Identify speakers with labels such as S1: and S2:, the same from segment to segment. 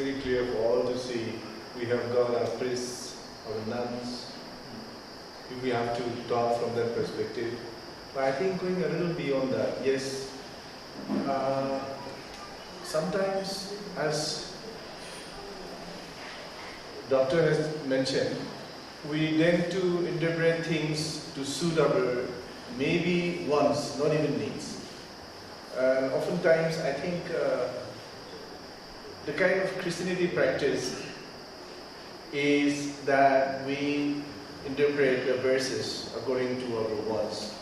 S1: very clear for all to see. We have got our priests, our nuns. We have to talk from that perspective. But I think going a little beyond that, yes, sometimes, as Doctor has mentioned, we tend to interpret things to suit our maybe wants, not even needs. And oftentimes, I think the kind of Christianity practice is that we interpret the verses according to our wants,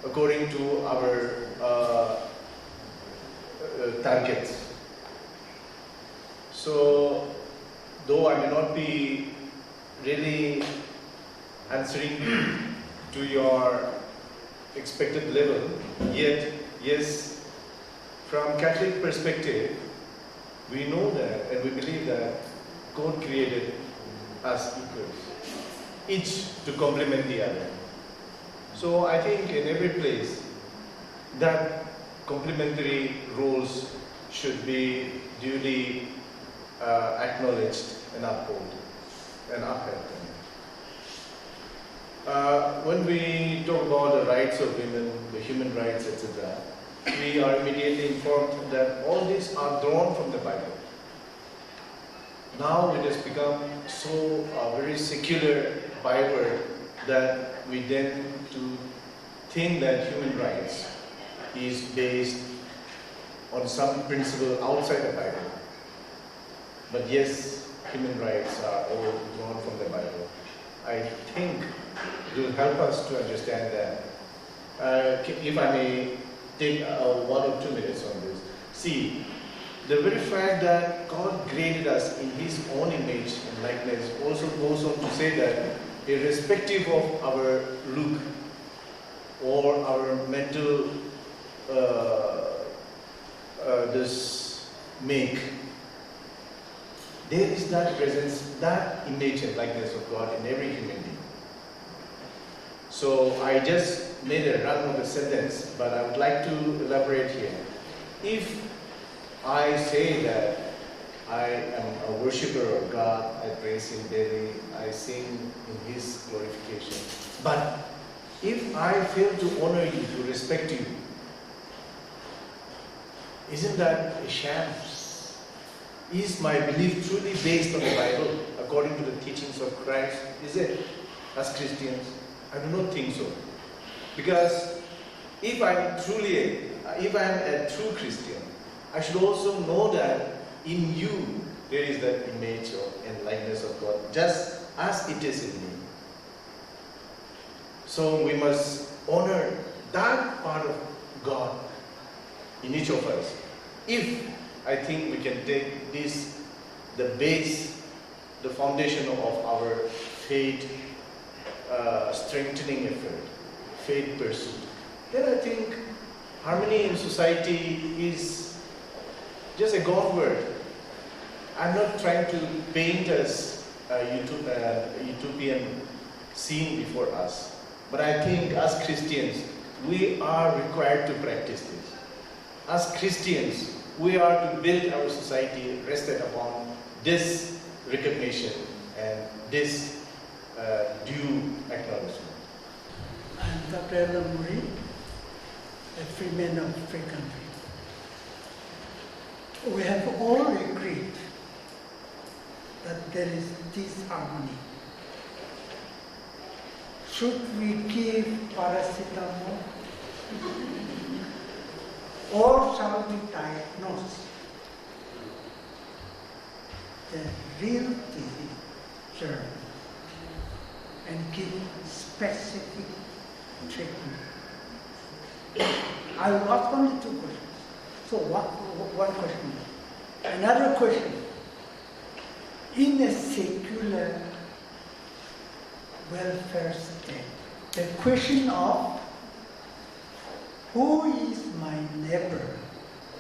S1: according to our targets. So, though I may not be really answering to your expected level, yet, yes, from Catholic perspective, we know that and we believe that God created us equals, each to complement the other. So I think in every place that complementary roles should be duly acknowledged and upheld. When we talk about the rights of women, the human rights, etc., we are immediately informed that all these are drawn from the Bible. Now it has become so very secular byword that we tend to think that human rights is based on some principle outside the Bible. But yes, human rights are all drawn from the Bible. I think it will help us to understand that. If I may take 1 or 2 minutes on this. See, the very fact that God created us in His own image and likeness also goes on to say that irrespective of our look or our mental this make, there is that presence, that image and likeness of God in every human being. So I just made a run of the sentence, but I would like to elaborate here. If I say that I am a worshipper of God, I praise Him daily, I sing in His glorification, but if I fail to honor you, to respect you, isn't that a sham? Is my belief truly based on the Bible, according to the teachings of Christ? Is it, as Christians? I do not think so. Because if I am a true Christian, I should also know that in you there is that image and likeness of God, just as it is in me. So we must honor that part of God in each of us. If I think we can take this, the base, the foundation of our faith strengthening effort, faith pursuit, then I think harmony in society is just a God word. I'm not trying to paint us a utopian scene before us, but I think as Christians, we are required to practice this. As Christians, we are to build our society rested upon this recognition and this due acknowledgement.
S2: I'm Dr. Eyingbeni, a free man of free country. We have all agreed that there is disharmony. Should we give paracetamol? Or shall we diagnose the real disease germ and give specific treatment? I will ask only 2 questions. So one question. Another question. In a secular welfare state, the question of who is my neighbor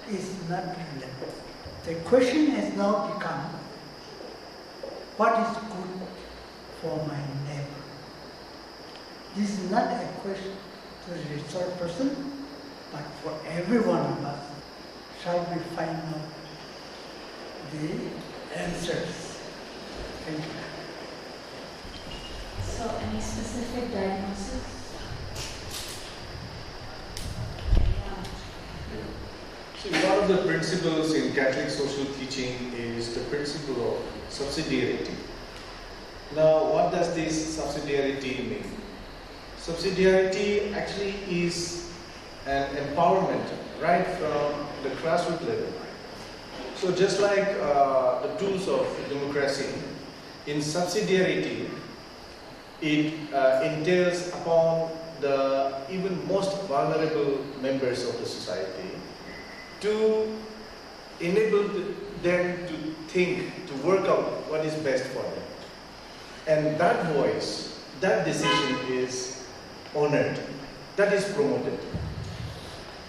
S2: is not relevant. The question has now become, what is good for my neighbor? This is not a question to the resource person, but for every one of us. Shall we find out the answers. Thank you.
S3: So, any specific diagnosis?
S1: See, one of the principles in Catholic social teaching is the principle of subsidiarity. Now, what does this subsidiarity mean? Subsidiarity actually is an empowerment right from the grassroots level. So just like the tools of democracy, in subsidiarity, it entails upon the even most vulnerable members of the society to enable them to think, to work out what is best for them. And that voice, that decision is honored, that is promoted,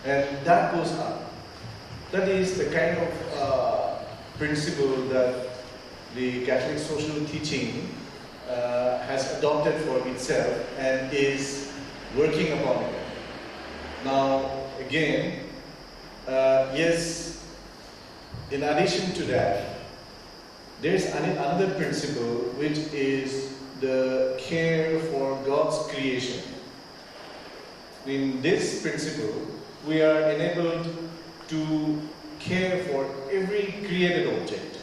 S1: and that goes up. That is the kind of principle that the Catholic social teaching has adopted for itself and is working upon it. Now, again, yes, in addition to that, there's another principle which is the care for God's creation. In this principle, we are enabled to care for every created object.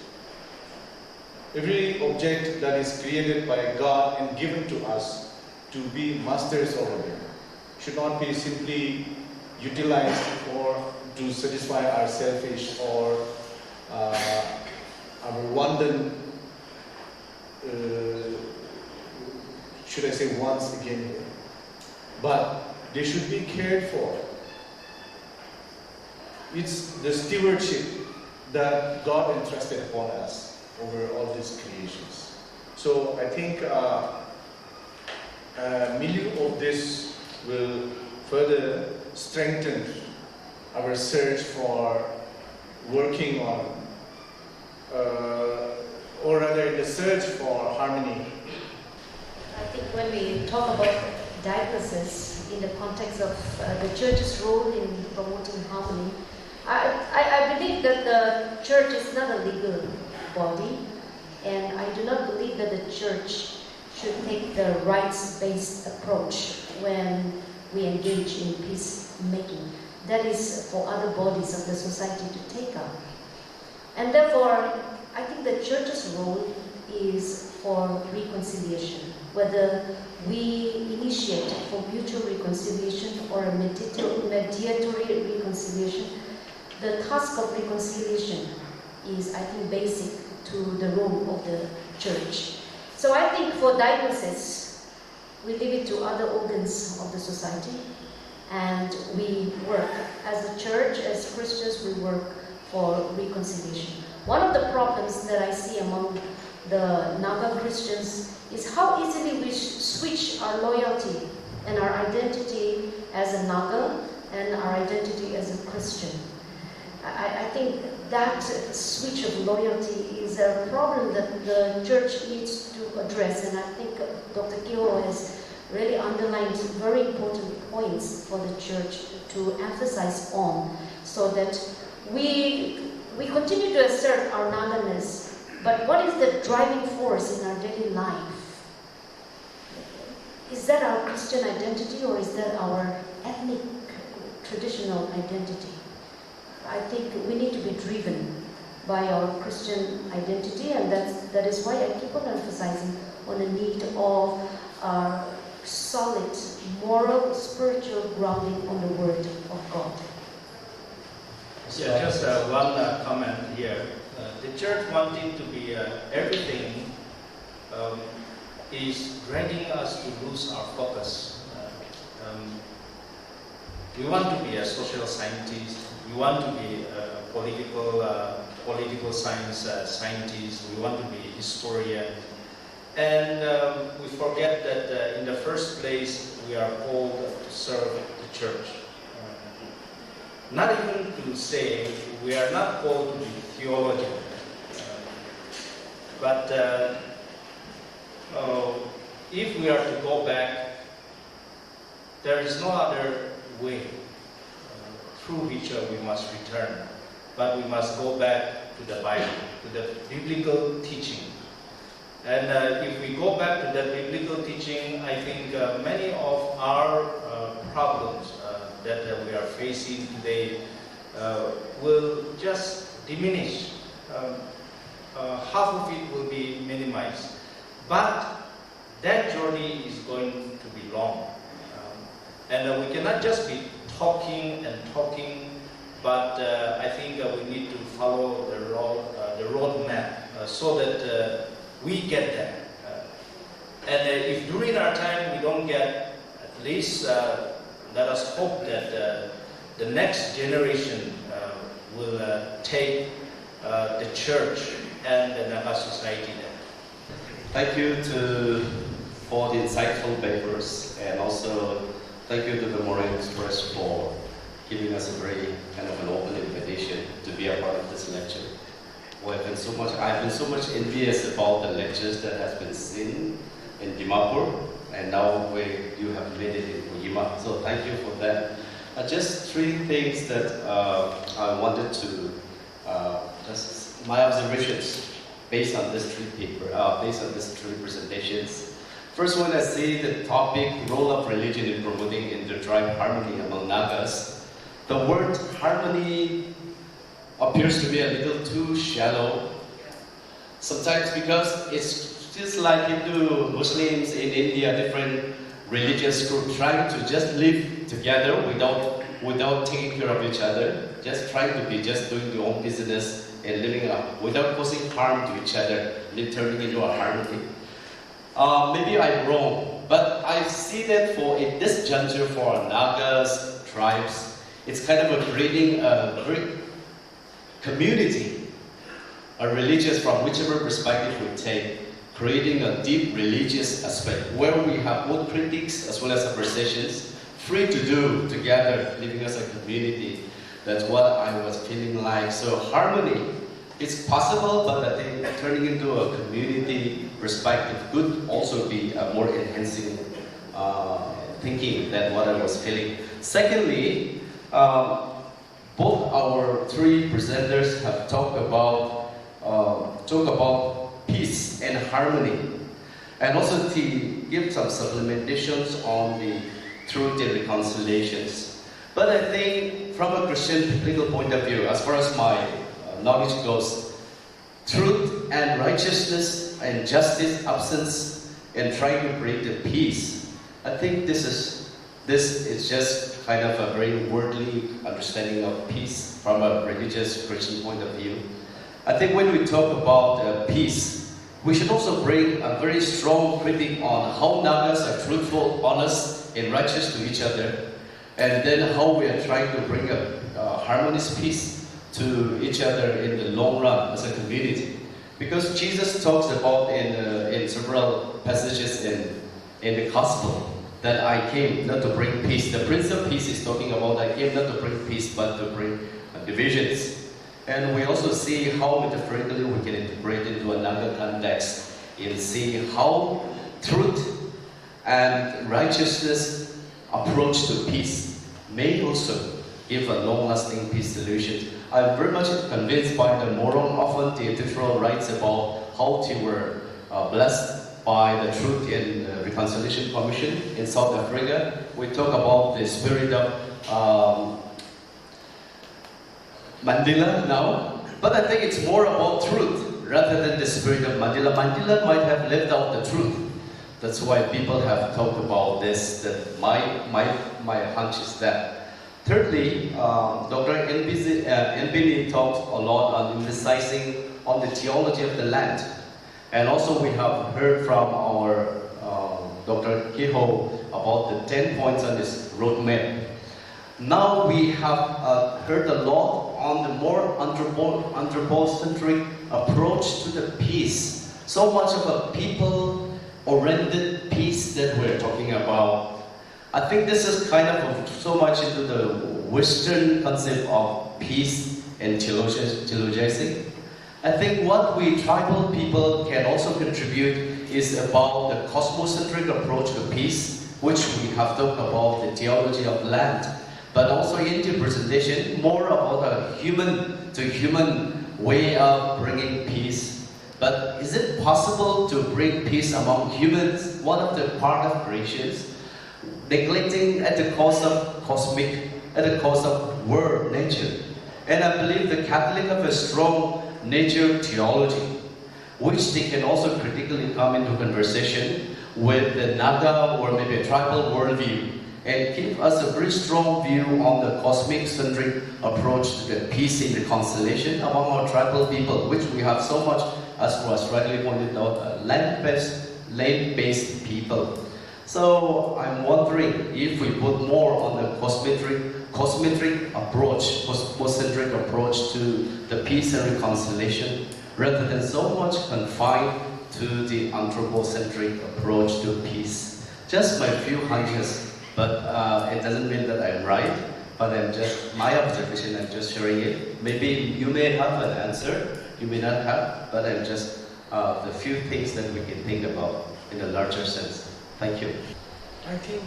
S1: Every object that is created by God and given to us to be masters over them should not be simply utilized to satisfy our selfish or our wanton, should I say once again, but they should be cared for. It's the stewardship that God entrusted upon us over all these creations. So I think milieu of this will further strengthen our search for working on, or rather the search for harmony.
S4: I think when we talk about diagnosis in the context of the church's role in promoting harmony, I believe that the church is not a legal body, and I do not believe that the church should take the rights-based approach when we engage in peacemaking. That is for other bodies of the society to take up. And therefore, I think the church's role is for reconciliation, whether we initiate for mutual reconciliation or a mediatory reconciliation. The task of reconciliation is, I think, basic to the role of the church. So I think for diagnosis, we leave it to other organs of the society, and we work as a church, as Christians, we work for reconciliation. One of the problems that I see among the Naga Christians is how easily we switch our loyalty and our identity as a Naga and our identity as a Christian. I think that switch of loyalty is a problem that the church needs to address, and I think Dr. Keyho has really underlined very important points for the church to emphasize on, so that we continue to assert our Naganess, but what is the driving force in our daily life? Is that our Christian identity, or is that our ethnic, traditional identity? I think we need to be driven by our Christian identity, and that is why I keep on emphasizing on the need of solid, moral, spiritual grounding on the Word of God.
S5: Yeah, just one comment here. The church wanting to be everything is dragging us to lose our focus. We want to be a social scientist. We want to be a political science scientist. We want to be a historian. And we forget that in the first place, we are called to serve the church. Not even to say we are not called to be theologian. But if we are to go back, there is no other way through which we must return. But we must go back to the Bible, to the biblical teaching. And if we go back to that biblical teaching, I think many of our problems that we are facing today will just diminish. Half of it will be minimized. But that journey is going to be long. And we cannot just be talking and talking, but I think we need to follow the roadmap so that we get there. And if during our time we don't get, at least let us hope that the next generation will take the church and the Naga society there.
S6: Thank you for the insightful papers, and also thank you to the Morung Express for giving us a very kind of an open invitation to be a part of this lecture. I've been so much envious about the lectures that has been seen in Dimapur, and now you have made it in Kohima. So thank you for that. Just three things that I wanted to just my observations based on these three presentations. First one, I see the topic, role of religion in promoting inter-tribe harmony among Nagas. The word harmony appears to be a little too shallow. Sometimes because it's just like Hindu, Muslims in India, different religious groups trying to just live together without taking care of each other, just trying to be just doing their own business and living without causing harm to each other, turning into a harmony. Maybe I'm wrong, but I see that in this juncture for Nagas, tribes, it's kind of creating a great community, a religious, from whichever perspective we take, creating a deep religious aspect where we have both critics as well as appreciations, free to do together, living as a community. That's what I was feeling like. So harmony, it's possible, but I think turning into a community perspective could also be a more enhancing thinking than what I was feeling. Secondly, both our three presenters have talked about peace and harmony, and also to give some supplementations on the truth and reconciliations. But I think from a Christian biblical point of view, as far as my knowledge goes, truth and righteousness and justice absence and trying to create the peace, I think this is just kind of a very worldly understanding of peace from a religious Christian point of view. I think when we talk about peace, we should also bring a very strong critique on how Nagas are truthful, honest, and righteous to each other, and then how we are trying to bring a harmonious peace to each other in the long run as a community. Because Jesus talks about in several passages in the Gospel that I came not to bring peace. The Prince of Peace is talking about I came not to bring peace but to bring divisions. And we also see how metaphorically we can integrate into a Naga context and see how truth and righteousness approach to peace may also give a long-lasting peace solution. I'm very much convinced by the Morung. Often the editorial writes about how they were blessed by the Truth and Reconciliation Commission in South Africa. We talk about the spirit of Mandela now, but I think it's more about truth rather than the spirit of Mandela. Mandela might have left out the truth. That's why people have talked about this. That my hunch is that. Thirdly, Dr. Eyingbeni talked a lot on emphasizing on the theology of the land, and also we have heard from our Dr. Keyho about the 10 points on this roadmap. Now we have heard a lot on the more anthropocentric approach to the peace. So much of a people-oriented peace that we're talking about. I think this is kind of so much into the Western concept of peace and theologizing. I think what we tribal people can also contribute is about the cosmocentric approach to peace, which we have talked about the theology of land. But also in the presentation, more about a human-to-human way of bringing peace. But is it possible to bring peace among humans, one of the part of creations, neglecting at the cost of cosmic, at the cost of world nature? And I believe the Catholic have a strong nature theology, which they can also critically come into conversation with the Naga or maybe a tribal worldview, and give us a very strong view on the cosmic-centric approach to the peace and reconciliation among our tribal people, which we have so much, as was rightly pointed out, land-based people. So I'm wondering if we put more on the cosmetric approach, cosmocentric approach to the peace and reconciliation, rather than so much confined to the anthropocentric approach to peace. Just my few hunches. But it doesn't mean that I'm right, but I'm just, my observation, I'm just sharing it. Maybe you may have an answer, you may not have, but I'm just the few things that we can think about in a larger sense. Thank you.
S1: I think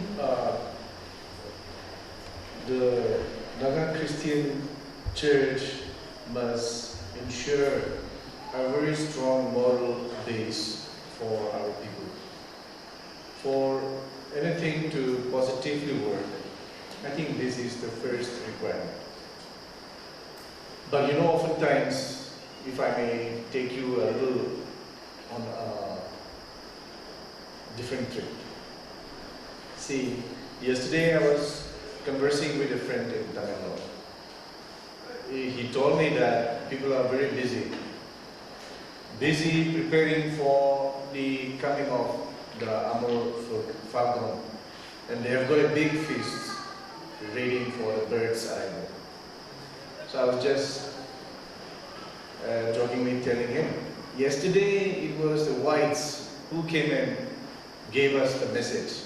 S1: the Naga Christian Church must ensure a very strong moral base for our people. For anything to positively work, I think this is the first requirement. But oftentimes, if I may take you a little on a different trip. See, yesterday I was conversing with a friend in Nagaland. He told me that people are very busy preparing for the coming of the Amor Falcon, and they have got a big feast waiting for the bird's arrival. So I was just jokingly telling him, yesterday it was the whites who came and gave us the message,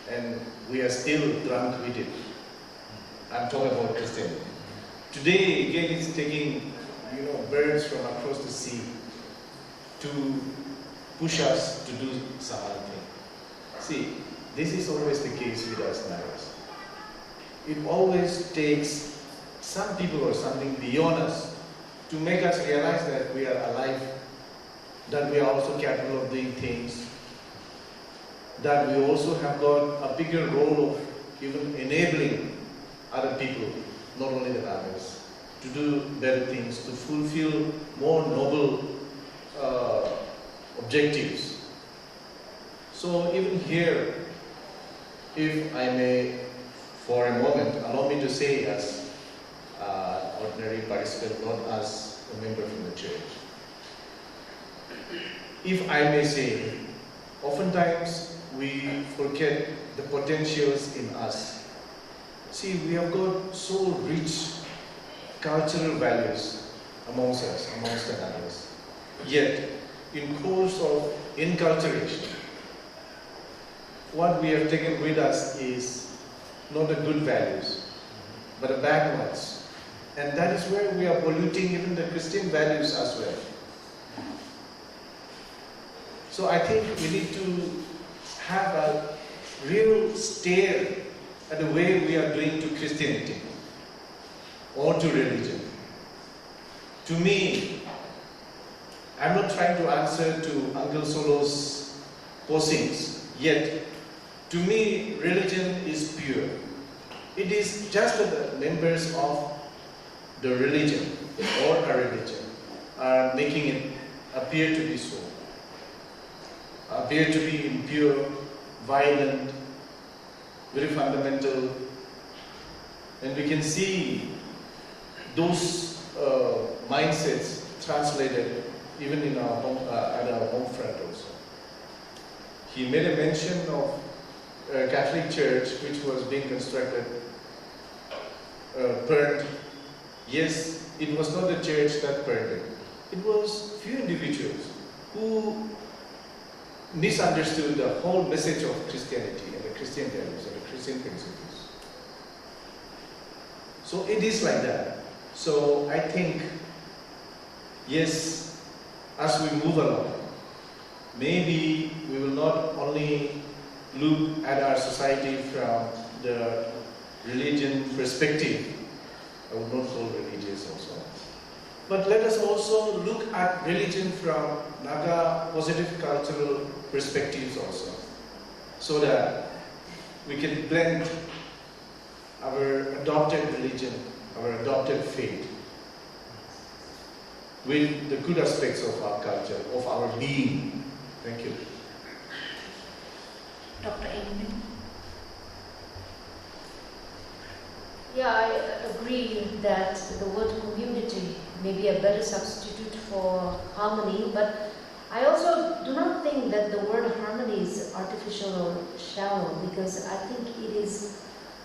S1: and we are still drunk with it. I'm talking about Christianity. Today again it's taking birds from across the sea to push us to do some other thing. See, this is always the case with us Nagas. It always takes some people or something beyond us to make us realize that we are alive, that we are also capable of doing things, that we also have got a bigger role of even enabling other people, not only the Nagas, to do better things, to fulfill more noble objectives. So even here, if I may, for a moment, allow me to say as an ordinary participant, not as a member from the church. If I may say, oftentimes we forget the potentials in us. See, we have got so rich cultural values amongst us, amongst the Nagas. Yet, in course of inculturation, what we have taken with us is not the good values, but the bad ones. And that is where we are polluting even the Christian values as well. So I think we need to have a real stare at the way we are doing to Christianity or to religion. To me, I'm not trying to answer to Uncle Solo's postings, yet to me religion is pure. It is just that the members of the religion or a religion are making it appear to be so, appear to be impure, violent, very fundamental, and we can see those mindsets translated even in our home, at our home front also. He made a mention of a Catholic church which was being constructed, burned. Yes, it was not the church that burned it. It was few individuals who misunderstood the whole message of Christianity and the Christian values and the Christian principles. So it is like that. So I think, yes, as we move along, maybe we will not only look at our society from the religion perspective, I would not call religious also, But let us also look at religion from Naga positive cultural perspectives also, so that we can blend our adopted religion, our adopted faith, with the good aspects of our culture, of our being. Thank you.
S3: Dr. Eyingbeni.
S4: Yeah, I agree that the word community may be a better substitute for harmony, but I also do not think that the word harmony is artificial or shallow, because I think it is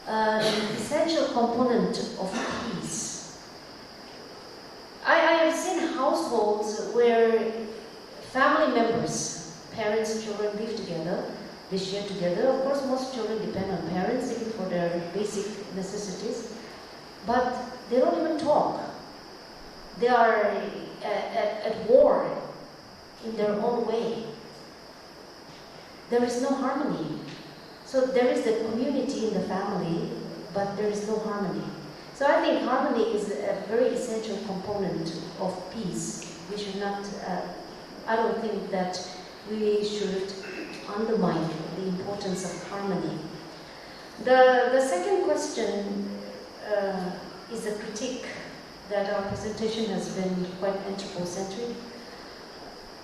S4: an essential component of peace. I have seen households where family members, parents, children live together, they share together. Of course, most children depend on parents even for their basic necessities, but they don't even talk. They are at war in their own way. There is no harmony. So there is the community in the family, but there is no harmony. So I think harmony is a very essential component of peace. We should not, I don't think that we should undermine the importance of harmony. The second question is a critique that our presentation has been quite anthropocentric.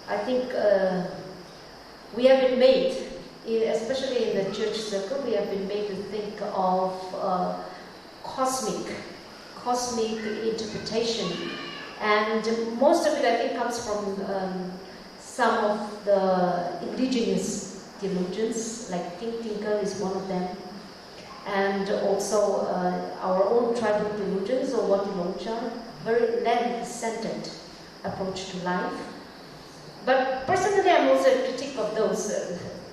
S4: I think we have been made, especially in the church circle, we have been made to think of cosmic interpretation, and most of it I think comes from some of the indigenous theologians, like Tinker is one of them, and also our own tribal theologians, or Lotha, very land-centered approach to life. But personally, I'm also a critic of those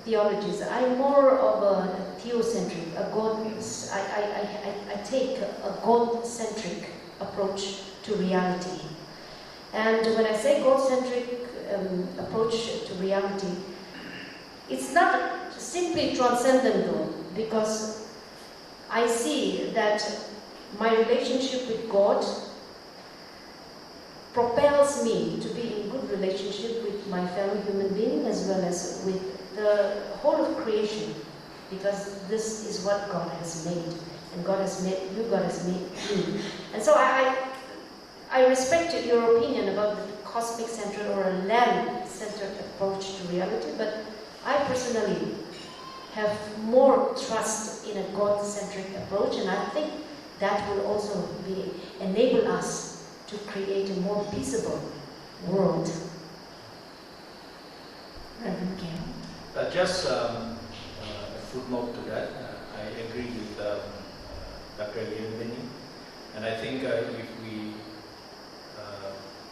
S4: theologies. I'm more of a theocentric, I take a God-centric approach to reality. And when I say God-centric approach to reality, it's not simply transcendental, because I see that my relationship with God propels me to be in good relationship with my fellow human being as well as with the whole of creation, because this is what God has made, and God has made you, God has made me. And so I respect your opinion about the cosmic-centered or a land-centered approach to reality, but I personally have more trust in a God-centric approach, and I think that will also enable us to create a more peaceable world. Reverend Keyho.
S5: Just a footnote to that. I agree with Dr. Eyingbeni, and I think if we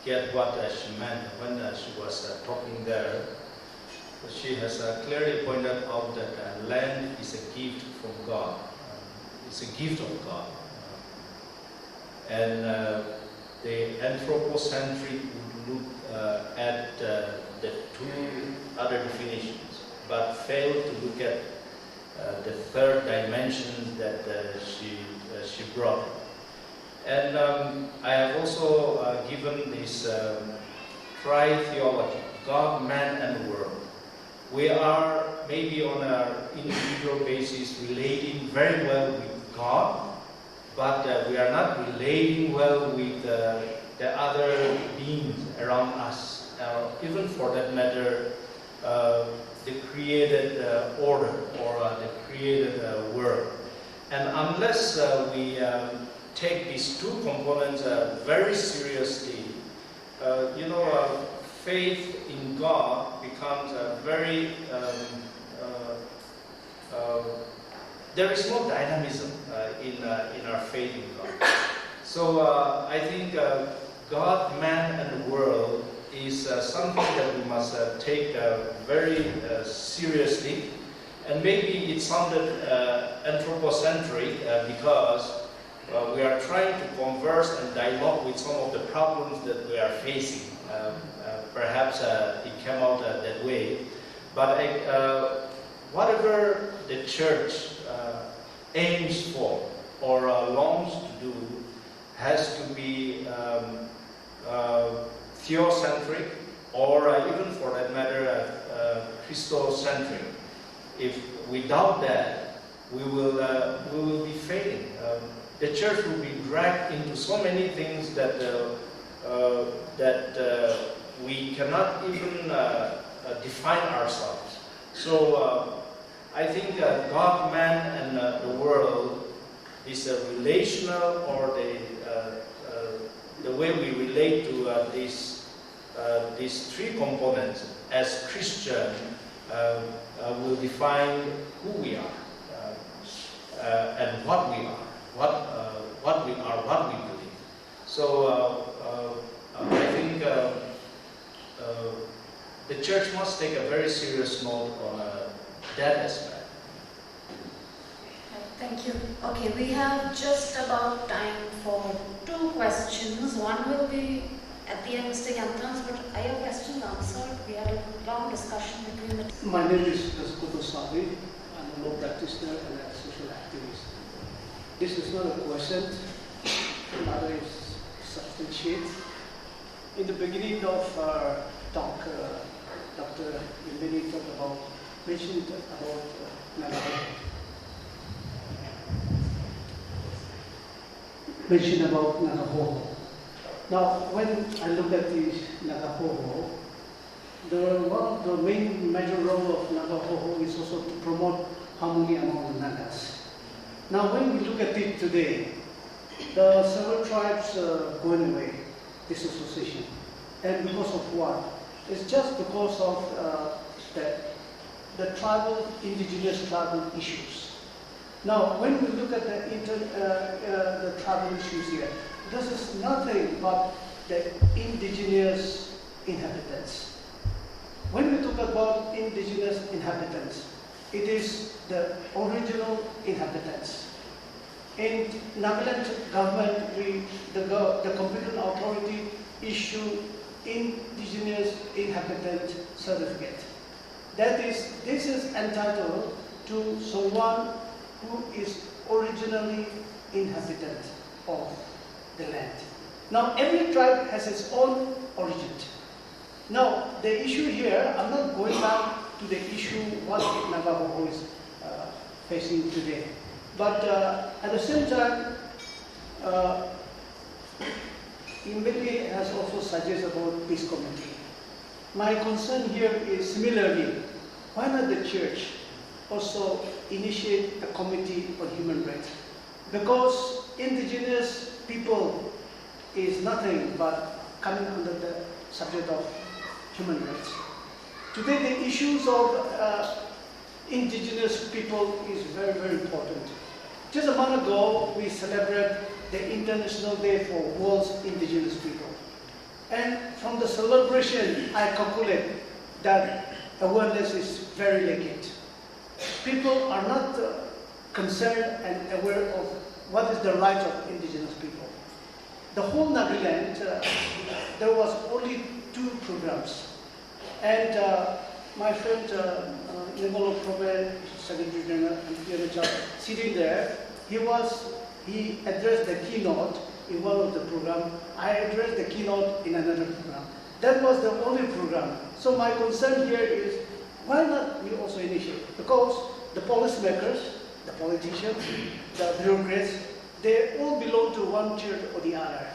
S5: get what she meant when she was talking there, she has clearly pointed out that land is a gift from God. It's a gift of God. And the anthropocentric would look at the two other definitions, but fail to look at the third dimension that she brought. And I have also given this tri-theology, God, man, and world. We are maybe on an individual basis relating very well with God, but we are not relating well with the other beings around us, even for that matter, the created order or the created world. And unless we take these two components very seriously, faith in God becomes very, there is no dynamism in our faith in God. So I think God, man, and the world is something that we must take very seriously. And maybe it sounded anthropocentric because we are trying to converse and dialogue with some of the problems that we are facing. Perhaps it came out that way. But whatever the church aims for or longs to do has to be theocentric, or even for that matter, Christocentric. If without that, we will be failing. The church will be dragged into so many things that we cannot even define ourselves. So I think God, man, and the world is a relational, or the way we relate to these three components as Christian will define who we are and what we are, what we are, what we believe. So I think the church must take a very serious note on that aspect.
S3: Thank you. Okay, we have just about time for 2 questions. One will be at the end, Mr. Yantans, but are your questions answered? We had a long discussion between the two.
S7: My name is Savi. I'm a law practitioner and a social activist. This is not a question, rather is substantiate. In the beginning of our talk, Dr. Eyingbeni mentioned about Naga. Mentioned about Nagaland. Now, when I look at the Nagaland, one of the main major role of Nagaland is also to promote harmony among the Nagas. Now, when we look at it today, the several tribes are going away, disassociation. And because of what? It's just because of the indigenous tribal issues. Now, when we look at the tribal issues here, this is nothing but the indigenous inhabitants. When we talk about indigenous inhabitants, it is the original inhabitants. In Nagaland government, the competent authority issue indigenous inhabitant certificate. That is, this is entitled to someone who is originally inhabitant of the land. Now, every tribe has its own origin. Now, the issue here, I'm not going back to the issue what Nagaland is facing today. But at the same time, Eyingbeni has also suggested about peace committee. My concern here is similarly, why not the church also initiate a committee on human rights? Because indigenous people is nothing but coming under the subject of human rights. Today the issues of indigenous people is very, very important. Just a month ago, we celebrated the International Day for World's Indigenous People. And from the celebration, I calculate that awareness is very lacking. People are not concerned and aware of what is the right of indigenous people. The whole Nagaland, there was only 2 programs. And my friend, Secretary General and sitting there, he addressed the keynote in one of the programs. I addressed the keynote in another program. That was the only program. So my concern here is, why not we also initiate? Because the policymakers, the politicians, the bureaucrats, they all belong to one church or the other.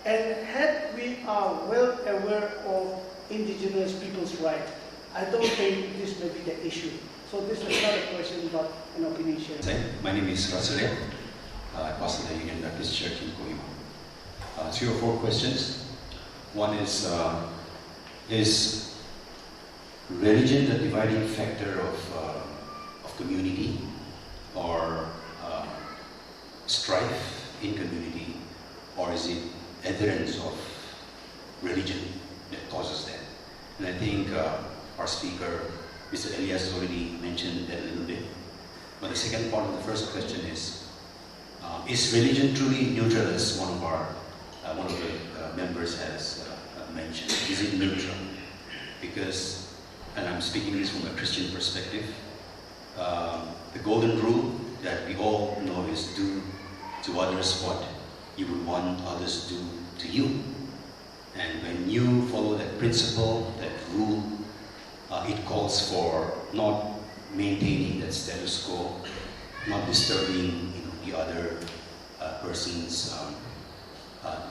S7: And had we are well aware of indigenous people's rights, I don't think this may be the issue. So this is not a question but an opinion share.
S8: My name is Rasile. I pastor the Union Baptist Church in Kohima. 3 or 4 questions. One is religion the dividing factor of community, or strife in community, or is it adherence of religion that causes that? And I think our speaker, Mr. Elias, has already mentioned that a little bit. But the second part of the first question is religion truly neutral, as one of the members has mentioned? Is it neutral? Because, and I'm speaking this from a Christian perspective, the golden rule that we all know is do to others what you would want others do to you. And when you follow that principle, that rule, it calls for not maintaining that status quo, not disturbing the other person's,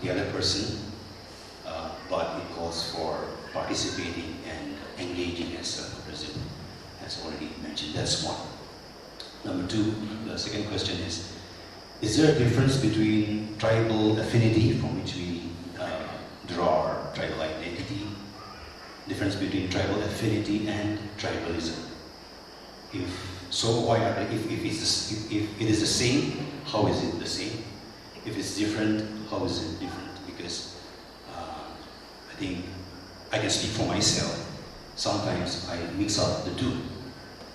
S8: the other person, but it calls for participating and engaging, as President has already mentioned. That's one. Number two, the second question is there a difference between tribal affinity, from which we draw our tribal identity, difference between tribal affinity and tribalism? If so, why are they, if it is the same, how is it the same? If it's different, how is it different? Because I think I can speak for myself. Sometimes I mix up the two.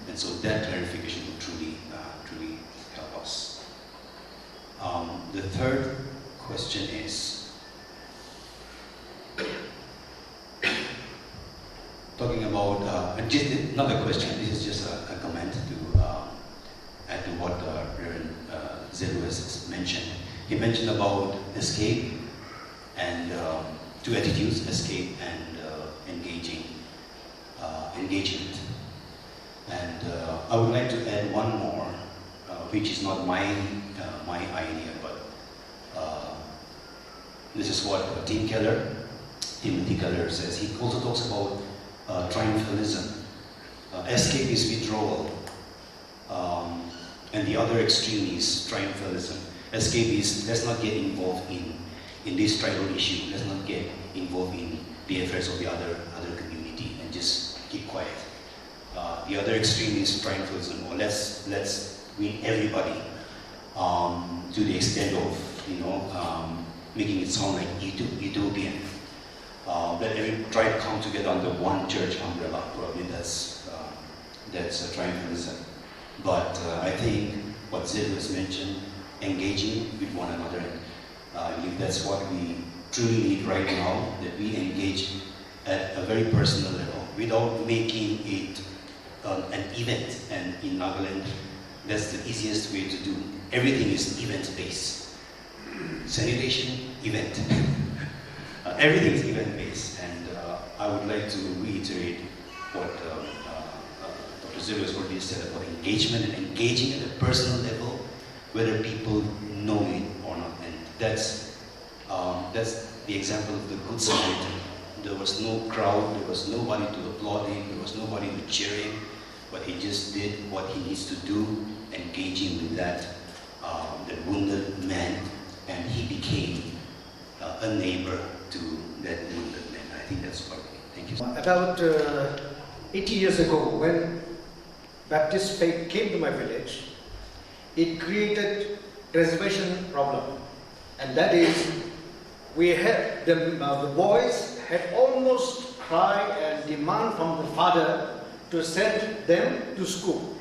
S8: And so that clarification will truly help us. The third question is talking about, not a question, this is just a comment to add to what Reverend Zelhou has mentioned. He mentioned about escape and two attitudes, escape and engagement. And I would like to add one more, which is not my idea, but this is what Timothy Keller says. He also talks about triumphalism. Escape is withdrawal, and the other extreme is triumphalism. Escape is, let's not get involved in this tribal issue. Let's not get involved in the affairs of the other community and just keep quiet. The other extreme is triumphalism, or let's win everybody to the extent of making it sound like utopian. Let every tribe come together under one church umbrella. Probably that's triumphalism. But I think what Zelhou has mentioned, engaging with one another, I believe that's what we truly need right now, that we engage at a very personal level without making it an event. And in Nagaland, that's the easiest way to do. Everything is event-based. Sanitation, event. Everything is event-based. And I would like to reiterate what Dr. Zelhou has already said about engagement and engaging at a personal level, whether people know it or not. And that's the example of the Good Samaritan. There was no crowd, there was nobody to applaud him, there was nobody to cheer him, but he just did what he needs to do, engaging with that wounded man, and he became a neighbor to that wounded man. I think that's what. Thank you.
S9: About 80 years ago, when Baptist faith came to my village, it created reservation problem, and that is, we had the boys had almost cry and demand from the father to send them to school.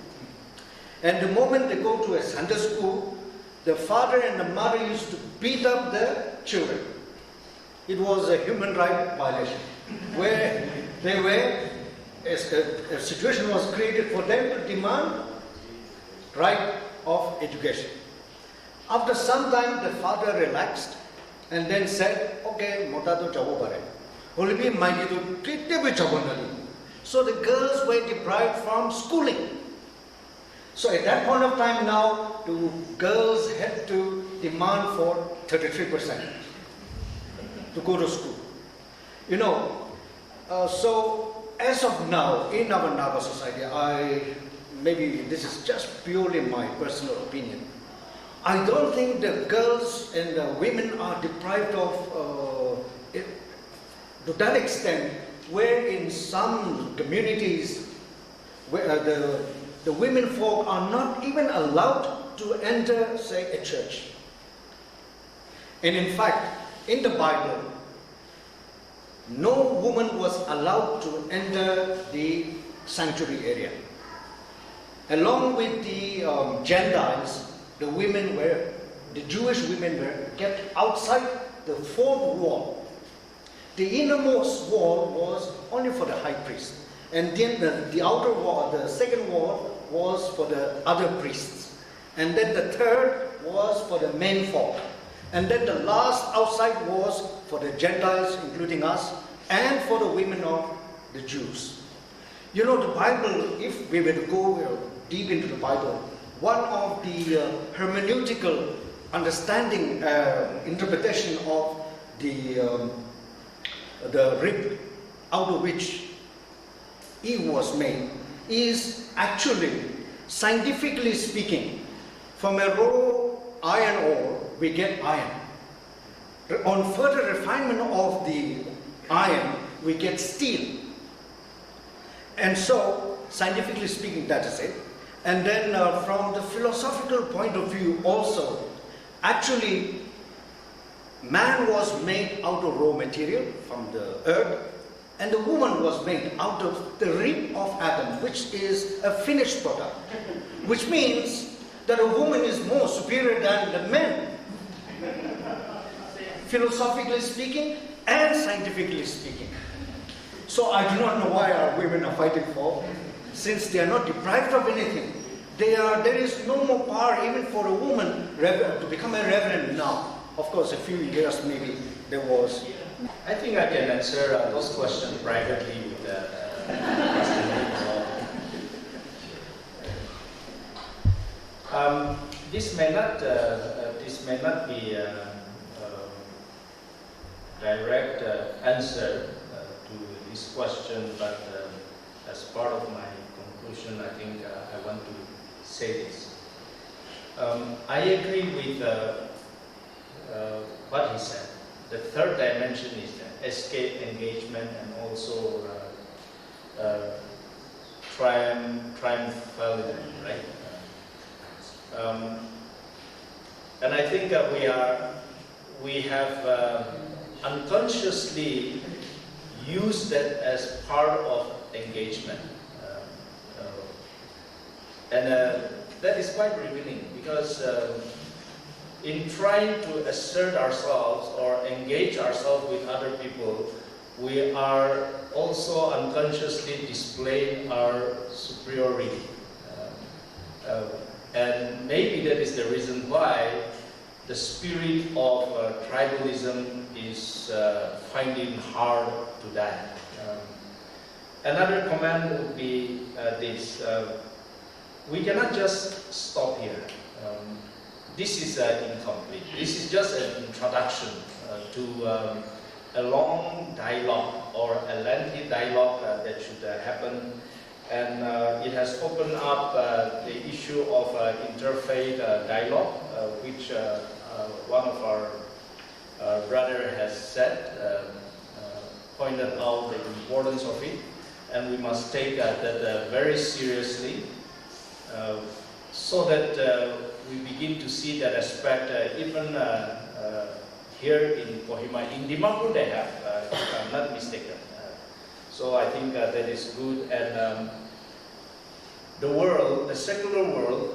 S9: And the moment they go to a Sunday school, the father and the mother used to beat up the children. It was a human right violation, where they were, a situation was created for them to demand right of education. After some time, the father relaxed and then said, okay, motado jabo bare. Only my little so the girls were deprived from schooling. So at that point of time now, the girls had to demand for 33% to go to school. So as of now, in our Naga society, maybe this is just purely my personal opinion, I don't think the girls and the women are deprived of to that extent, where in some communities where the women folk are not even allowed to enter, say, a church. And in fact, in the Bible, no woman was allowed to enter the sanctuary area. Along with the Gentiles, the Jewish women were kept outside the fourth wall. The innermost wall was only for the high priest. And then the outer wall, the second wall, was for the other priests. And then the third was for the men folk. And then the last outside was for the Gentiles, including us, and for the women of the Jews. You know, the Bible, if we were to go deep into the Bible, one of the hermeneutical understanding, interpretation of the rib out of which Eve was made is actually, scientifically speaking, from a raw iron ore, we get iron. On further refinement of the iron, we get steel. And so, scientifically speaking, that is it. And then from the philosophical point of view also, actually, man was made out of raw material from the earth, and the woman was made out of the rib of Adam, which is a finished product. Which means that a woman is more superior than the men, philosophically speaking and scientifically speaking. So I do not know why our women are fighting for, since they are not deprived of anything. There is no more power even for a woman to become a reverend now. Of course, a few years maybe there was.
S5: I think I can answer those questions privately with this may not be a direct answer to this question, but as part of my conclusion, I think I want to say this. I agree with what he said. The third dimension is the escape, engagement, and also triumphalism, right? And I think that we have unconsciously used that as part of engagement, and that is quite revealing, because in trying to assert ourselves or engage ourselves with other people, we are also unconsciously displaying our superiority. And maybe that is the reason why the spirit of tribalism is finding hard to die. Another comment would be this. We cannot just stop here. This is incomplete. This is just an introduction to a long dialogue or a lengthy dialogue that should happen. And it has opened up the issue of interfaith dialogue, which one of our brother has said, pointed out the importance of it. And we must take that very seriously, so that we begin to see that aspect even here in Kohima. In Dimapur they have, if I'm not mistaken. So I think that is good. And the world, the secular world,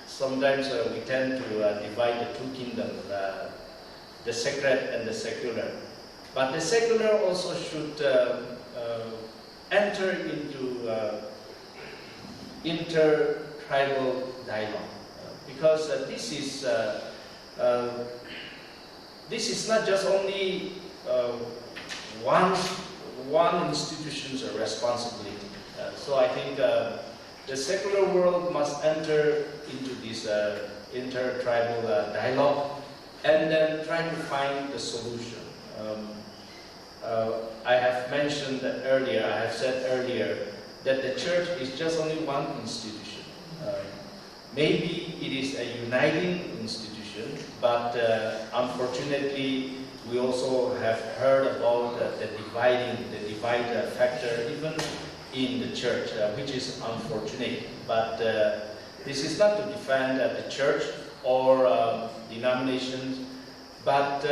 S5: sometimes we tend to divide the two kingdoms, the sacred and the secular. But the secular also should enter into inter-tribal dialogue, because this is not just only one institution's responsibility. So I think the secular world must enter into this inter-tribal dialogue and then try to find the solution. I have mentioned earlier, I have said earlier, that the church is just only one institution. Maybe it is a uniting institution, but unfortunately, we also have heard about the divide factor even in the church, which is unfortunate. But this is not to defend the church or denominations, but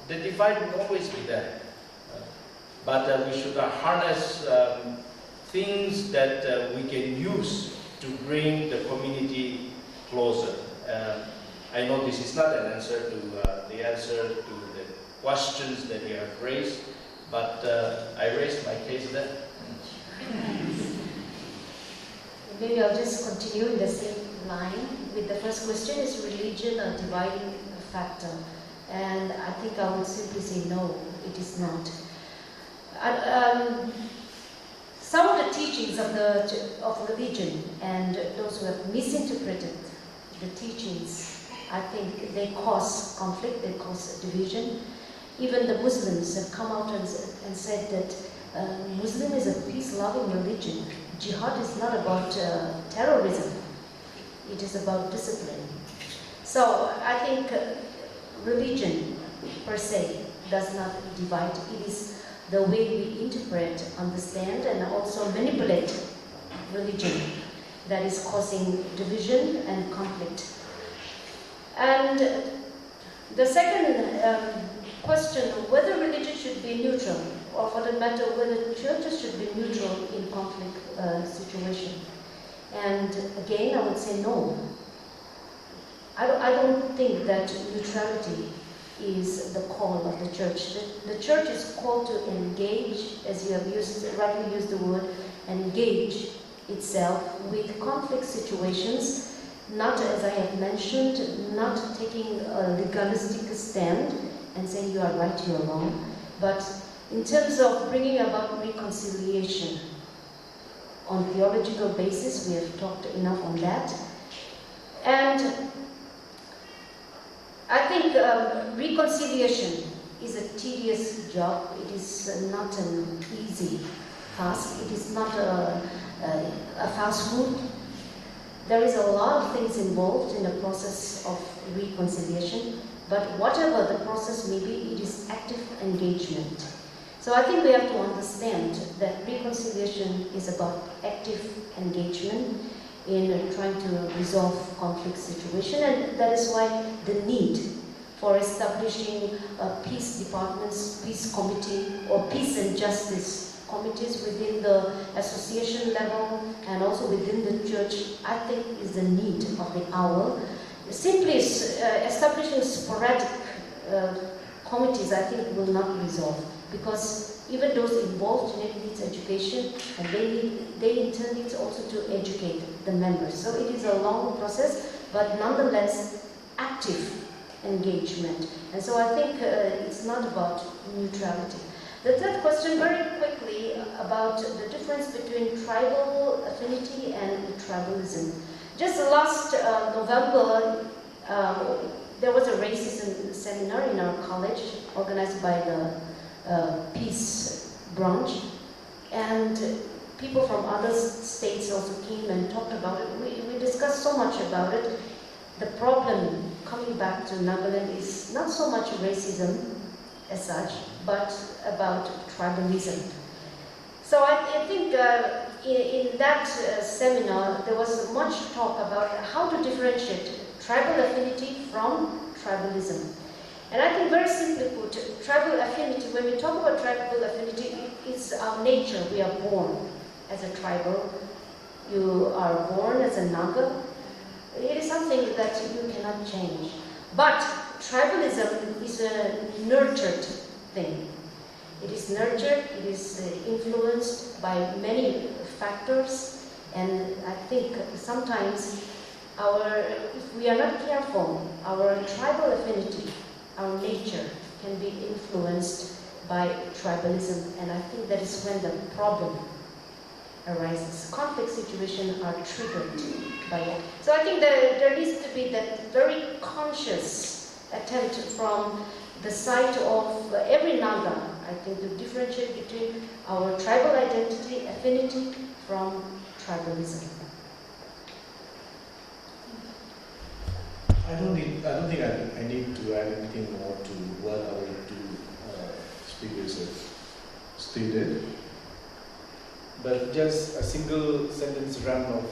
S5: the divide will always be there. But we should harness things that we can use to bring the community closer. I know this is not an answer to the questions that you have raised, but I raised my case there.
S4: maybe I'll just continue in the same line with the first question: is religion a dividing factor? And I think I would simply say no, it is not. Some of the teachings of religion and those who have misinterpreted the teachings, I think they cause conflict, they cause division. Even the Muslims have come out and said that Muslim is a peace-loving religion. Jihad is not about terrorism, it is about discipline. So I think religion per se does not divide. It is the way we interpret, understand, and also manipulate religion that is causing division and conflict. And the second question, whether religion should be neutral, or for that matter, whether churches should be neutral in conflict situation. And again, I would say no. I don't think that neutrality is the call of the church. The church is called to engage, as you have rightly used the word, engage itself with conflict situations, not, as I have mentioned, not taking a legalistic stand and saying you are right, you are wrong, but in terms of bringing about reconciliation on theological basis. We have talked enough on that. And I think reconciliation is a tedious job. It is not an easy task. It is not a fast food. There is a lot of things involved in the process of reconciliation, but whatever the process may be, it is active engagement. So I think we have to understand that reconciliation is about active engagement in trying to resolve conflict situation, and that is why the need for establishing peace departments, peace committee, or peace and justice committees within the association level and also within the church, I think is the need of the hour. Simply establishing sporadic committees, I think, will not resolve, because even those involved in it needs education, and they in turn need also to educate the members. So it is a long process, but nonetheless active engagement. And so I think it's not about neutrality. The third question, very quickly, about the difference between tribal affinity and tribalism. Just last November, there was a racism seminar in our college organized by the Peace branch, and people from other states also came and talked about it. We discussed so much about it. The problem coming back to Nagaland is not so much racism as such, but about tribalism. So I think in that seminar there was much talk about how to differentiate tribal affinity from tribalism. And I think, very simply put, tribal affinity, when we talk about tribal affinity, it's our nature. We are born as a tribal. You are born as a Naga. It is something that you cannot change. But tribalism is a nurtured thing. It is nurtured, it is influenced by many factors, and I think sometimes if we are not careful, our tribal affinity, our nature, can be influenced by tribalism, and I think that is when the problem arises. Conflict situations are triggered by it. So I think that there needs to be that very conscious attempt from the side of every Naga, I think, to differentiate between our tribal identity, affinity, from tribalism.
S1: I don't think I need to add anything more to what our two speakers have stated. But just a single sentence run of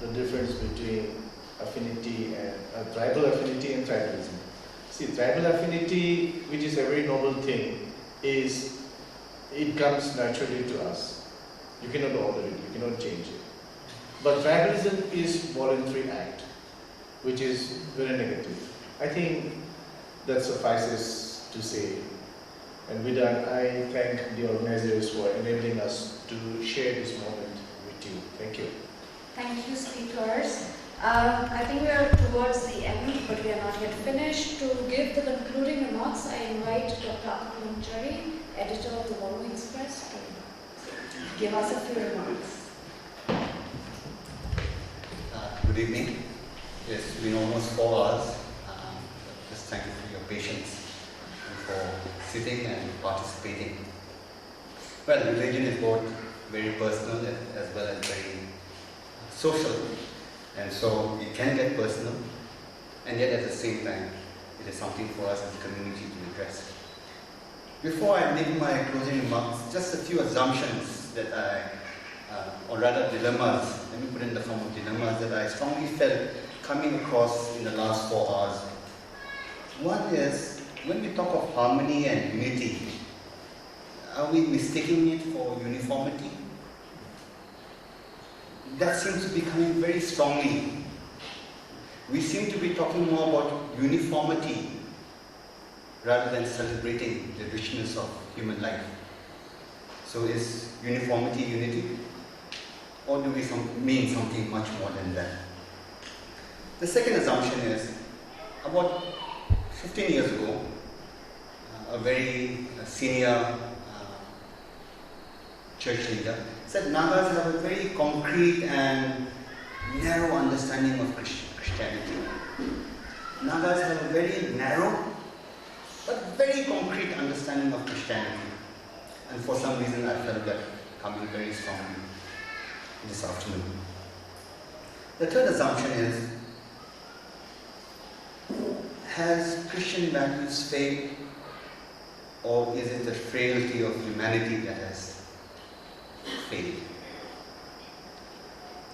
S1: the difference between affinity and tribal affinity and tribalism. See, tribal affinity, which is a very noble thing, it comes naturally to us. You cannot order it, you cannot change it. But tribalism is voluntary act, which is very negative. I think that suffices to say. And with that, I thank the organizers for enabling us to share this moment with you. Thank you.
S3: Thank you, speakers. I think we are towards the end, but we are not yet finished. To give the concluding remarks, I invite Dr. Humtsoe-Nienu, editor of the Morung Express, to give us a few remarks.
S10: Good evening. It's been almost 4 hours. Just thank you for your patience and for sitting and participating. Well, religion is both very personal as well as very social. And so it can get personal, and yet at the same time, it is something for us as a community to address. Before I make my closing remarks, just a few assumptions that or rather dilemmas, let me put it in the form of dilemmas that I strongly felt coming across in the last 4 hours. One is, when we talk of harmony and unity, are we mistaking it for uniformity? That seems to be coming very strongly. We seem to be talking more about uniformity rather than celebrating the richness of human life. So is uniformity unity? Or do we mean something much more than that? The second assumption is, about 15 years ago, a very senior church leader said Nagas have a very concrete and narrow understanding of Christianity. Nagas have a very narrow but very concrete understanding of Christianity. And for some reason I felt that coming very strongly this afternoon. The third assumption is, has Christian values failed, or is it the frailty of humanity that has failed?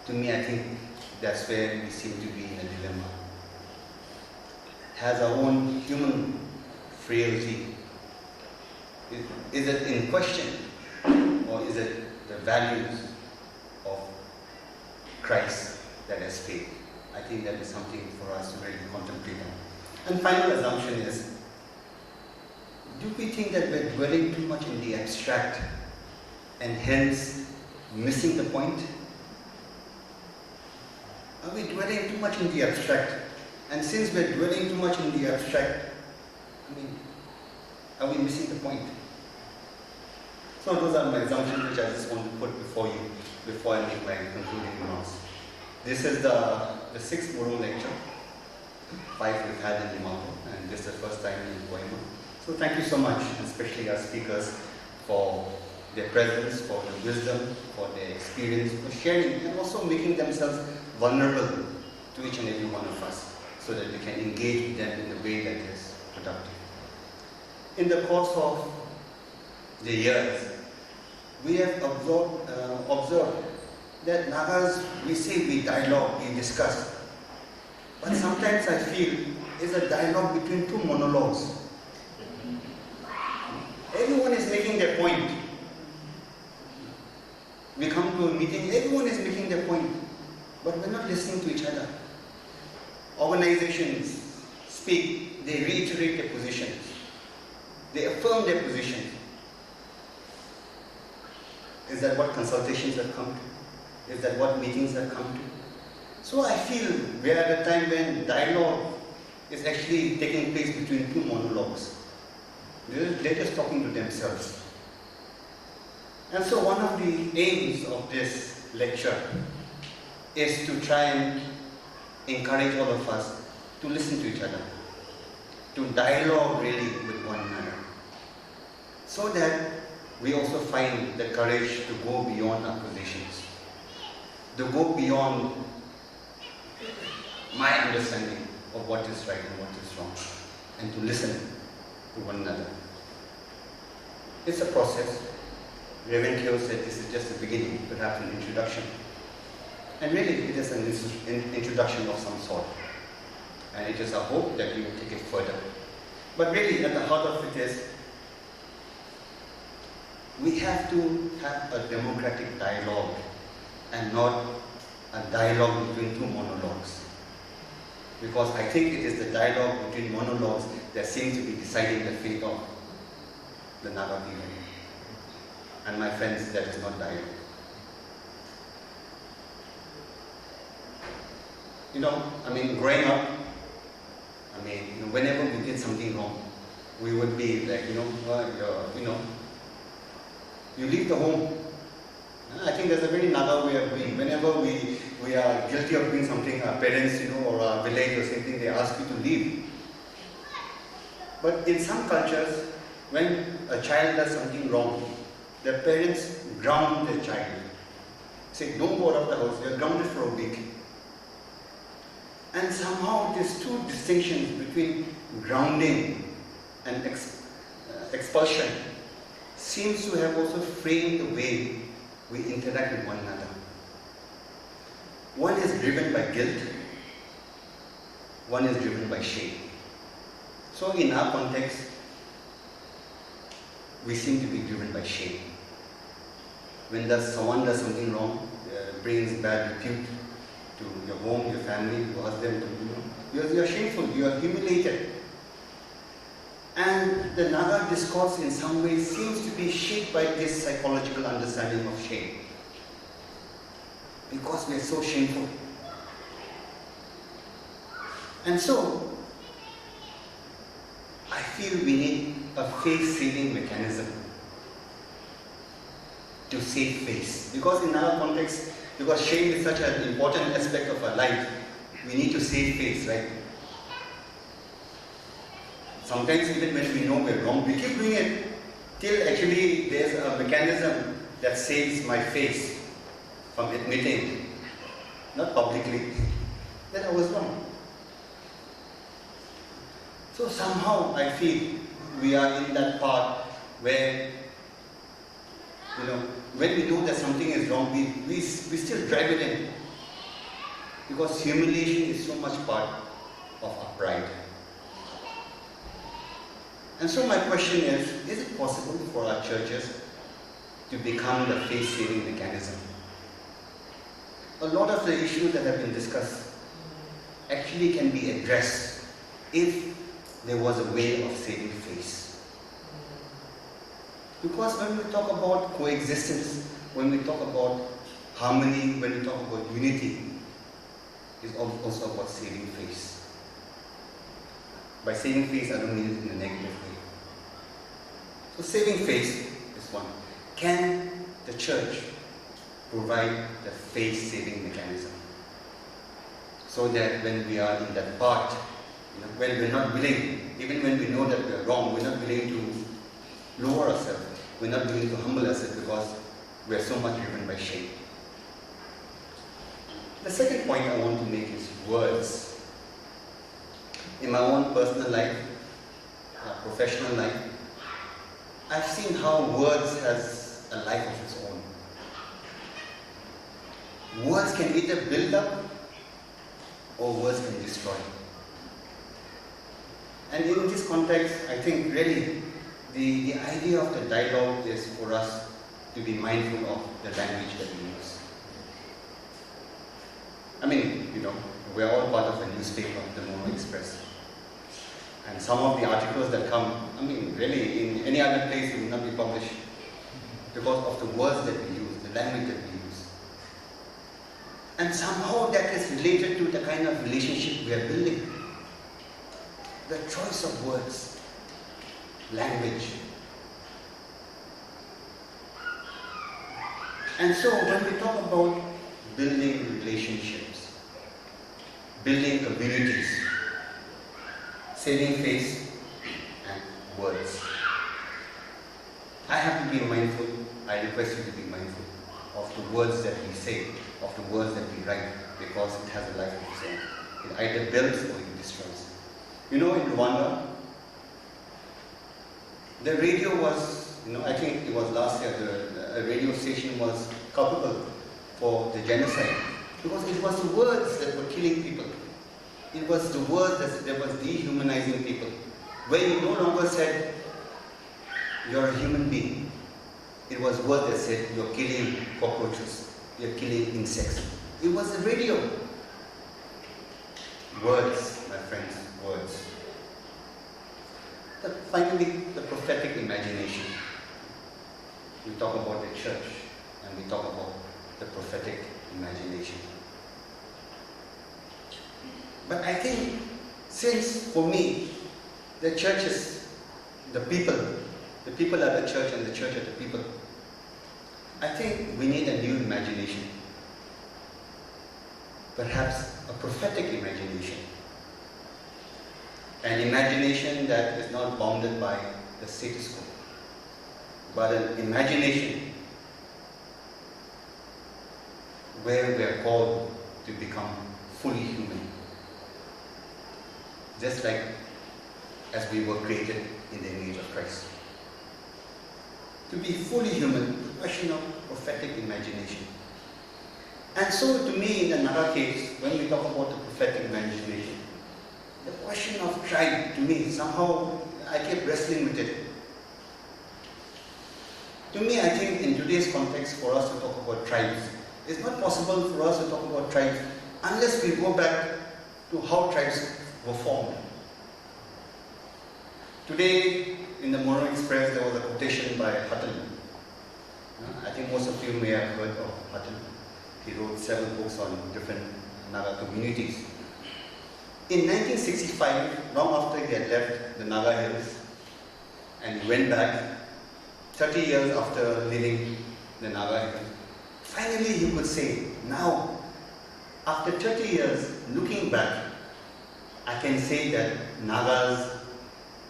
S10: To me, I think that's where we seem to be in a dilemma. Has our own human frailty, is it in question, or is it the values of Christ that has failed? I think that is something for us to really contemplate on. And final assumption is, do we think that we're dwelling too much in the abstract and hence missing the point? Are we dwelling too much in the abstract? And since we're dwelling too much in the abstract, are we missing the point? So those are my assumptions which I just want to put before you, before I make my concluding remarks. This is the 6th Morung lecture, 5 we've had in Limao, and this is the first time in Kohima. So thank you so much, and especially our speakers, for their presence, for their wisdom, for their experience, for sharing, and also making themselves vulnerable to each and every one of us, so that we can engage with them in a way that is productive. In the course of the years, we have observed that Nagas, we say we dialogue, we discuss, but sometimes I feel it's a dialogue between two monologues. Everyone is making their point. We come to a meeting, everyone is making their point, but we're not listening to each other. Organizations speak, they reiterate their positions, they affirm their positions. Is that what consultations have come to? Is that what meetings have come to? So I feel we are at a time when dialogue is actually taking place between two monologues. They're just talking to themselves. And so one of the aims of this lecture is to try and encourage all of us to listen to each other, to dialogue really with one another, so that we also find the courage to go beyond our positions, to go beyond my understanding of what is right and what is wrong, and to listen to one another. It's a process. Reverend Keyho said this is just the beginning, perhaps an introduction. And really, it is an introduction of some sort. And it is our hope that we will take it further. But really, at the heart of it is, we have to have a democratic dialogue and not a dialogue between two monologues. Because I think it is the dialogue between monologues that seems to be deciding the fate of the Naga people. And my friends, that is not dialogue. growing up, whenever we did something wrong, we would be like, you leave the home. I think there's a very Naga way of doing. Whenever we are guilty of doing something, our parents, or our village or something, they ask you to leave. But in some cultures, when a child does something wrong, the parents ground their child. Say, don't go out of the house, you're grounded for a week. And somehow these two distinctions between grounding and expulsion seems to have also framed the way we interact with one another. One is driven by guilt, one is driven by shame. So in our context, we seem to be driven by shame. When someone does something wrong, brings bad repute to your home, your family, you ask them to, you're shameful, you are humiliated. And the Naga discourse in some ways seems to be shaped by this psychological understanding of shame. Because we are so shameful. And so, I feel we need a face-saving mechanism to save face. Because in our context, because shame is such an important aspect of our life, we need to save face, right? Sometimes even when we know we're wrong, we keep doing it till actually there's a mechanism that saves my face from admitting, not publicly, that I was wrong. So somehow I feel we are in that part where, when we know that something is wrong, we still drive it in. Because humiliation is so much part of our pride. And so my question is it possible for our churches to become the face-saving mechanism? A lot of the issues that have been discussed actually can be addressed if there was a way of saving face. Because when we talk about coexistence, when we talk about harmony, when we talk about unity, it's also about saving face. By saving face, I don't mean it in a negative way. So saving face is one. Can the church provide the face-saving mechanism? So that when we are in that part, when we're not willing, even when we know that we are wrong, we're not willing to lower ourselves, we're not willing to humble ourselves because we are so much driven by shame. The second point I want to make is words. In my own personal life, professional life, I've seen how words has a life of its own. Words can either build up or words can destroy. And in this context, I think really the idea of the dialogue is for us to be mindful of the language that we use. We're all part of a newspaper, the Morung Express. And some of the articles that come, really in any other place it would not be published because of the words that we use, the language that we use. And somehow that is related to the kind of relationship we are building. The choice of words, language. And so when we talk about building relationships, building communities, saving face and words, I have to be mindful, I request you to be mindful of the words that we say, of the words that we write, because it has a life of its own. It either builds or it destroys. In Rwanda, the radio was, I think it was last year, a radio station was culpable for the genocide because it was the words that were killing people. It was the words that was dehumanizing people. Where you no longer said, you're a human being. It was words that said, you're killing cockroaches, you're killing insects. It was the radio. Words, my friends, words. But finally, the prophetic imagination. We talk about the church and we talk about the prophetic imagination. But I think, since for me, the church is the people are the church and the church are the people, I think we need a new imagination. Perhaps a prophetic imagination. An imagination that is not bounded by the status quo, but an imagination where we are called to become fully human. Just like as we were created in the image of Christ. To be fully human, a question of prophetic imagination. And so to me, in the Naga case, when we talk about the prophetic imagination, the question of tribe, to me, somehow I kept wrestling with it. To me, I think in today's context, for us to talk about tribes, it's not possible for us to talk about tribes unless we go back to how tribes were formed. Today, in the Morung Express, there was a quotation by Hutton. I think most of you may have heard of Hutton. He wrote several books on different Naga communities. In 1965, long after he had left the Naga Hills, and he went back, 30 years after leaving the Naga Hills, finally he could say, now, after 30 years, looking back, I can say that Nagas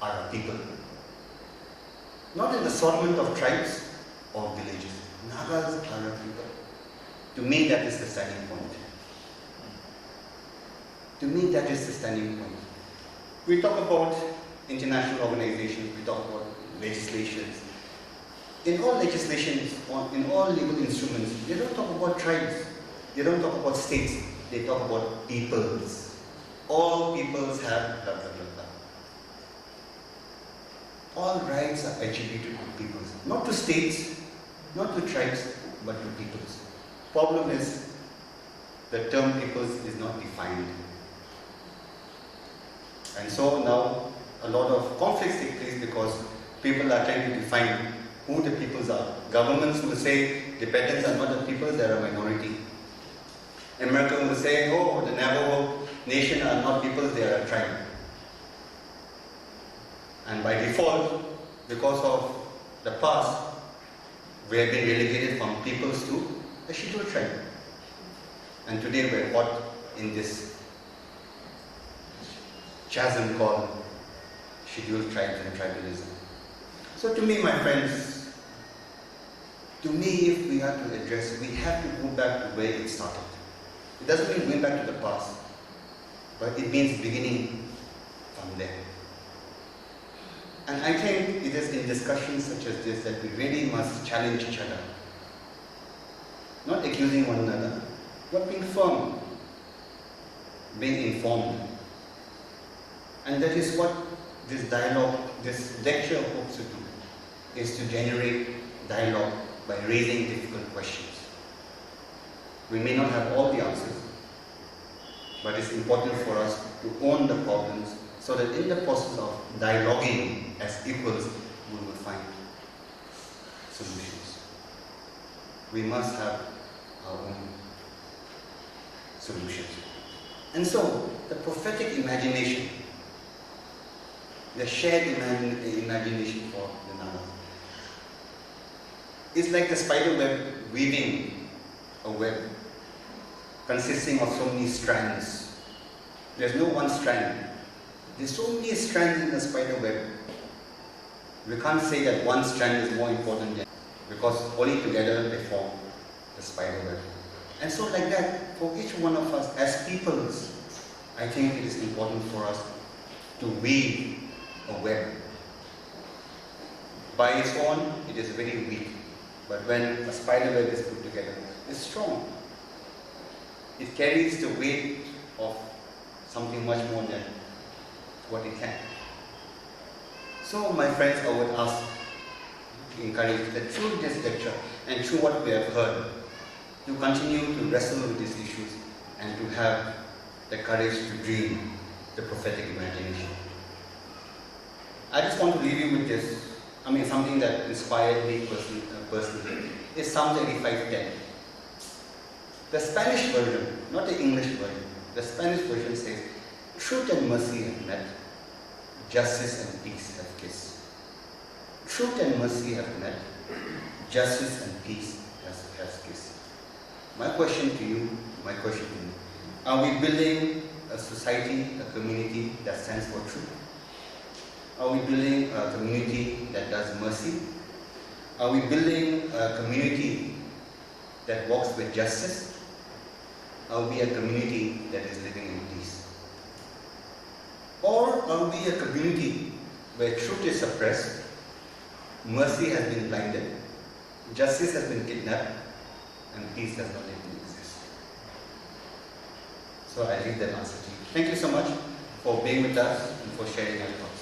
S10: are a people. Not in the assortment of tribes or villages. Nagas are a people. To me, that is the standing point. To me, that is the standing point. We talk about international organizations, we talk about legislations. In all legislations, in all legal instruments, they don't talk about tribes, they don't talk about states, they talk about peoples. All peoples have blah, blah, blah, blah. All rights are attributed to peoples, not to states, not to tribes, but to peoples. Problem is, the term peoples is not defined. And so now, a lot of conflicts take place because people are trying to define who the peoples are. Governments will say, dependents are not the peoples, they are a minority. America will say, oh, the Navajo nation are not peoples, they are a tribe. And by default, because of the past, we have been relegated from peoples to a scheduled tribe. And today we're caught in this chasm called scheduled tribes and tribalism. So to me, my friends, to me, if we are to address it, we have to go back to where it started. It doesn't mean going back to the past, but it means beginning from there. And I think it is in discussions such as this that we really must challenge each other. Not accusing one another, but being firm, being informed. And that is what this dialogue, this lecture hopes to do, is to generate dialogue by raising difficult questions. We may not have all the answers, but it's important for us to own the problems so that in the process of dialoguing as equals, we will find solutions. We must have our own solutions. And so, the prophetic imagination, the shared imagination for the Naga, is like the spider web weaving a web consisting of so many strands. There's no one strand. There's so many strands in the spider web. We can't say that one strand is more important than, because only together they form the spider web. And so like that, for each one of us as peoples, I think it is important for us to weave a web. By its own, it is very weak. But when a spider web is put together, it's strong. It carries the weight of something much more than what it can. So my friends, I would ask, encourage that through this lecture and through what we have heard, to continue to wrestle with these issues and to have the courage to dream the prophetic imagination. I just want to leave you with this. Something that inspired me personally is Psalm 85:10. The Spanish version, not the English version, the Spanish version says, Truth and mercy have met, justice and peace have kissed. Truth and mercy have met, justice and peace has kissed. My question to you, are we building a society, a community that stands for truth? Are we building a community that does mercy? Are we building a community that walks with justice? Are we a community that is living in peace? Or are we a community where truth is suppressed, mercy has been blinded, justice has been kidnapped, and peace does not even exist? So I leave that answer to you. Thank you so much for being with us and for sharing your thoughts.